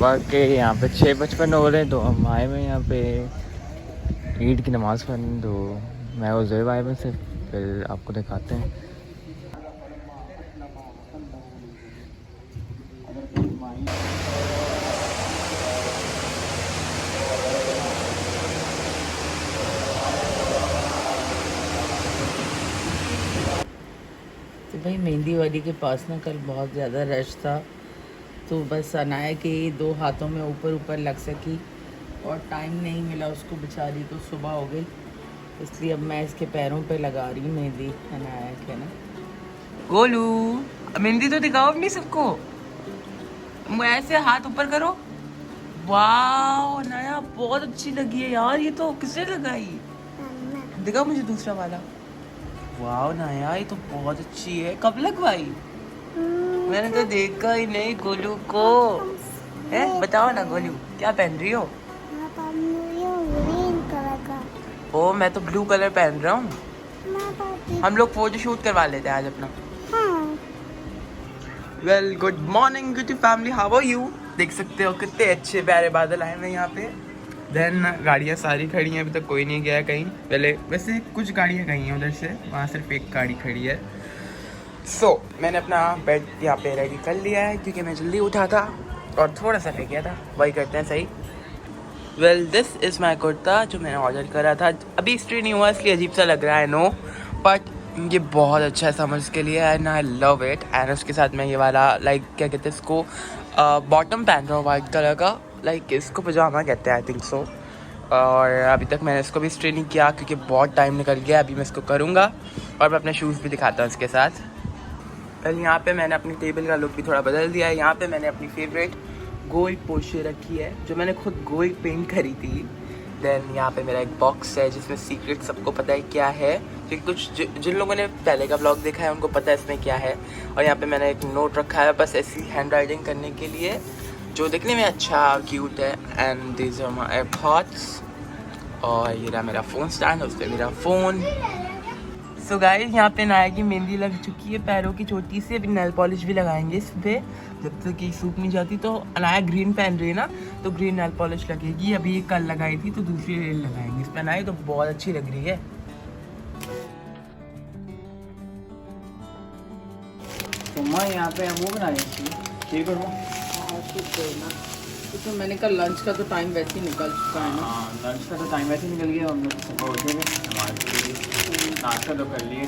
सुबह के यहाँ पे 6:55 हो रहे हैं, तो हम आए हुए यहाँ पे ईद की नमाज़ पढ़ने। तो मैं और ज़ोएब आए हुए से, फिर आपको दिखाते हैं। तो भाई मेहंदी वाली के पास ना कल बहुत ज़्यादा रश था, तो बस अनाया के 2 हाथों में ऊपर ऊपर लग सकी और टाइम नहीं मिला उसको बेचारी को, सुबह हो गई। इसलिए अब मैं इसके पैरों पे लगा रही हूँ मेहंदी अनाया के ना। गोलू मेहंदी तो दिखाओ अपनी सबको, ऐसे हाथ ऊपर करो। वाह अनाया बहुत अच्छी लगी है यार, ये तो किसने लगाई? दिखा मुझे दूसरा वाला। वाह नाया ये तो बहुत अच्छी है, कब लगवाई? मैंने तो देखा ही नहीं गोलू को। है बताओ ना गोलू, क्या पहन रही हो? ग्रीन कलर का। ओ मैं तो ब्लू कलर पहन रहा हूँ। हम लोग फोटो शूट करवा लेते हैं आज अपना। Well good morning beauty family, how are you? देख सकते हो कितने अच्छे प्यारे बादल आए हैं यहाँ पे। देन गाड़ियाँ सारी खड़ी हैं, अभी तक कोई नहीं गया कहीं। पहले वैसे कुछ गाड़ियाँ गई हैं उधर से, वहाँ सिर्फ एक गाड़ी खड़ी है। मैंने अपना बेड यहाँ पे रेडी कर लिया है क्योंकि मैं जल्दी उठा था और थोड़ा सा ले गया था, वही करते हैं सही। Well this is my kurta जो मैंने ऑर्डर करा था, अभी स्ट्री नहीं हुआ इसलिए अजीब सा लग रहा है, नो बट ये बहुत अच्छा है समर्स के लिए and I love it. And उसके साथ मैं ये वाला क्या कहते हैं इसको, बॉटम पहन रहा हूँ वाइट कलर का, इसको पजामा कहते हैं आई थिंक सो। और अभी तक मैंने इसको भी स्ट्रेन नहीं किया क्योंकि बहुत टाइम निकल गया, अभी मैं इसको करूँगा और मैं अपने शूज़ भी दिखाता हूँ इसके साथ। पहले यहाँ पे मैंने अपनी टेबल का लुक भी थोड़ा बदल दिया है। यहाँ पे मैंने अपनी फेवरेट गोल्ड पोशे रखी है जो मैंने खुद गोल्ड पेंट करी थी। देन यहाँ पे मेरा एक बॉक्स है जिसमें सीक्रेट सबको पता है क्या है, क्योंकि जिन लोगों ने पहले का ब्लॉग देखा है उनको पता है इसमें क्या है। और यहाँ पे मैंने एक नोट रखा है बस ऐसी हैंड राइटिंग करने के लिए जो दिखने में अच्छा क्यूट है। And these are my AirPods और ये रहा मेरा फ़ोन स्टैंड, उस पर मेरा फ़ोन। सो गाइस यहाँ पे नाया की मेहंदी लग चुकी है पैरों की चोटी से, अभी नेल पॉलिश भी लगाएंगे इस पर जब तक कि सूख नहीं जाती। तो अनाया ग्रीन पहन रही है ना, तो ग्रीन नेल पॉलिश लगेगी, अभी कल लगाई थी तो दूसरी लगाएंगे इस पर। अनाया तो बहुत अच्छी लग रही है। तो मैं यहाँ पे वो बनाई थी ठीक है तो मैंने कल लंच का तो टाइम वैसे ही निकल चुका है ना। हाँ लंच का तो टाइम वैसे निकल गया, हम लोग सुबह उठे थे, हमारे नाश्ता तो कर लिए।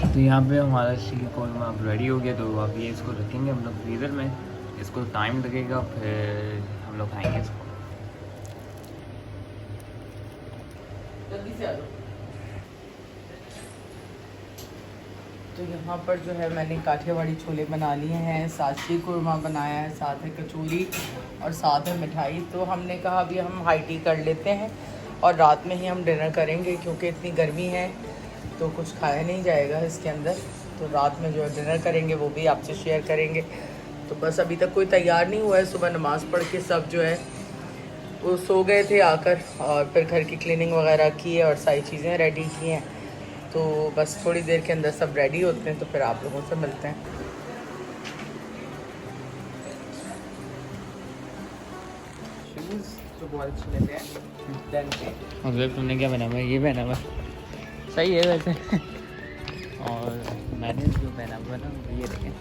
तो यहाँ पे हमारा शीर कौरमा अब रेडी हो गया, तो अब ये इसको रखेंगे हम लोग फ्रीज़र में, इसको टाइम लगेगा फिर हम लोग खाएंगे इसको। जल्दी से आ जाओ। तो यहाँ पर जो है मैंने काठियावाड़ी छोले बना लिए हैं, साथ शीर कौरमा बनाया है, साथ है कचौरी और साथ है मिठाई। तो हमने कहा अभी हम हाई टी कर लेते हैं और रात में ही हम डिनर करेंगे क्योंकि इतनी गर्मी है तो कुछ खाया नहीं जाएगा इसके अंदर। तो रात में जो है डिनर करेंगे वो भी आपसे शेयर करेंगे। तो बस अभी तक कोई तैयार नहीं हुआ है, सुबह नमाज़ पढ़ के सब जो है वो सो गए थे आकर, और फिर घर की क्लीनिंग वगैरह की है और सारी चीज़ें रेडी की हैं। तो बस थोड़ी देर के अंदर सब रेडी होते हैं तो फिर आप लोगों से मिलते हैं। शूज़ तो बहुत अच्छे लेते हैं। मतलब तुमने क्या पहना हुआ? ये पहना हुआ सही है वैसे और मैंने जो पहना हुआ ना ये देखें।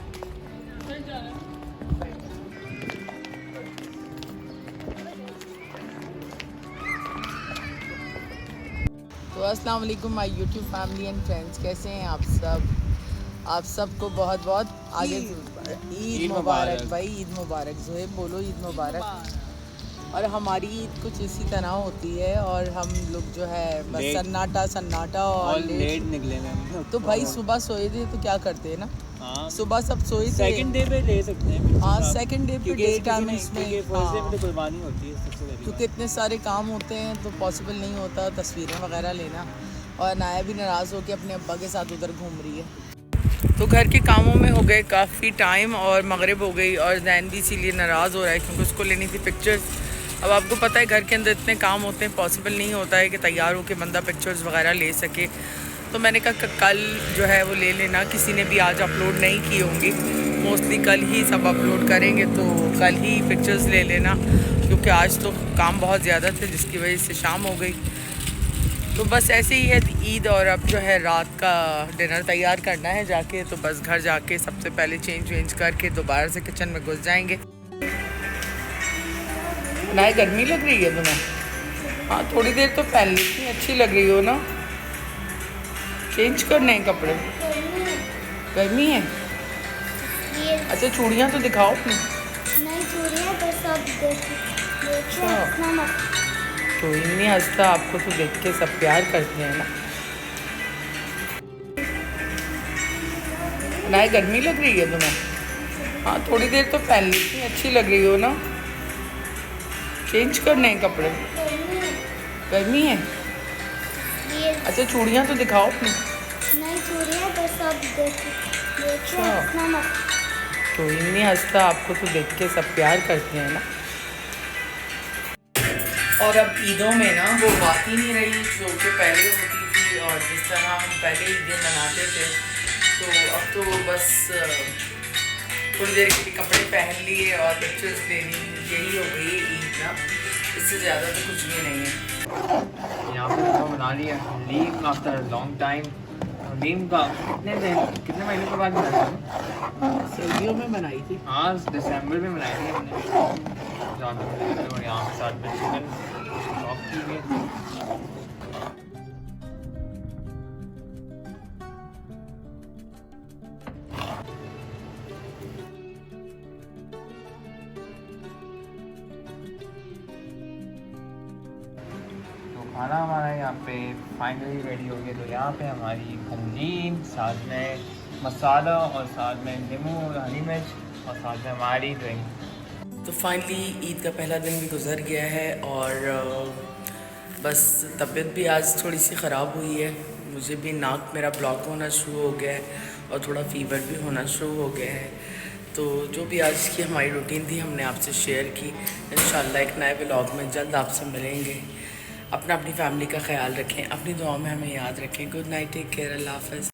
तो अस्सलाम वालेकुम my YouTube family and friends, कैसे हैं आप सब? आप सबको बहुत बहुत आगे ईद मुबारक भाई, ईद मुबारक। ज़ोएब बोलो ईद मुबारक। और हमारी ईद कुछ इसी तरह होती है और हम लोग जो है बस सन्नाटा और लेट निकले ना। तो भाई सुबह सोए थे तो क्या करते हैं ना, हाँ सुबह सब सोए थे। सेकंड डे पे ले सकते हैं। हाँ सेकंड डे पे डे टाइम इसमें कुर्बानी होती है सबसे पहले, क्योंकि इतने सारे काम होते हैं तो पॉसिबल नहीं होता तस्वीरें वगैरह लेना। और नाया भी नाराज़ होकर अपने अब्बा के साथ उधर घूम रही है। तो घर के कामों में हो गए काफ़ी टाइम और मगरिब हो गई और जैन भी इसीलिए नाराज़ हो रहा है क्योंकि उसको लेनी थी पिक्चर्स। अब आपको पता है घर के अंदर इतने काम होते हैं, पॉसिबल नहीं होता है कि तैयार होकर बंदा पिक्चर्स वगैरह ले सके। तो मैंने कहा कल जो है वो ले लेना, किसी ने भी आज अपलोड नहीं की होंगी, मोस्टली कल ही सब अपलोड करेंगे, तो कल ही पिक्चर्स ले लेना, क्योंकि आज तो काम बहुत ज़्यादा थे जिसकी वजह से शाम हो गई। तो बस ऐसे ही है ईद, और अब जो है रात का डिनर तैयार करना है जाके, तो बस घर जाके सबसे पहले चेंज वेंज करके दोबारा से किचन में घुस जाएंगे। ना गर्मी लग रही है तुम्हें? हाँ थोड़ी देर तो पहन ली, इतनी अच्छी लग रही हो ना। चेंज करने हैं कपड़े? गर्मी है? अच्छा चूड़ियाँ तो दिखाओ अपनी। नहीं चूड़ियाँ तो सब देखो इतना मत। कोई नहीं हंसता, आपको तो देख के सब प्यार करते हैं ना। गर्मी लग रही है तुम्हें? हाँ थोड़ी देर तो पहन ली, इतनी अच्छी लग रही हो ना। चेंज करने हैं कपड़े? गर्मी है? अच्छा चूड़ियाँ तो दिखाओ अपनी। नहीं चूड़ियाँ तो सब देखो इतना मत। कोई नहीं हंसता, आपको तो देख के सब प्यार करते हैं ना। और अब ईदों में ना वो बात ही नहीं रही जो कि पहले होती थी, और जिस तरह हम पहले ईदें मनाते थे, तो अब तो बस थोड़ी देर के लिए कपड़े पहन लिए और पिक्चर्स ले ली, यही हो गई ईद ना, इससे ज़्यादा तो कुछ भी नहीं है। यहाँ पे तो बना लिया leave after long time. Leave का कितने महीने के बाद बनाया? सर्दियों में बनाई थी। हाँ दिसंबर में बनाई थी हमने। और यहाँ पे साथ में चिकन चॉप की हुई। खाना हमारा यहाँ पे फाइनली रेडी हो गया। तो यहाँ पे हमारी गंजीन, साथ में मसाला और साथ में नींबू और हरी मिर्च और साथ में हमारी ड्रिंक। तो फाइनली ईद का पहला दिन भी गुजर गया है, और बस तबीयत भी आज थोड़ी सी ख़राब हुई है। मुझे भी नाक मेरा ब्लॉक होना शुरू हो गया है और थोड़ा फीवर भी होना शुरू हो गया है। तो जो भी आज की हमारी रूटीन थी हमने आपसे शेयर की। इंशाल्लाह एक नए व्लॉग में जल्द आपसे मिलेंगे। अपनी फैमिली का ख्याल रखें, अपनी दुआ में हमें याद रखें। गुड नाइट, टेक केयर, अल्लाह हाफ़िज़।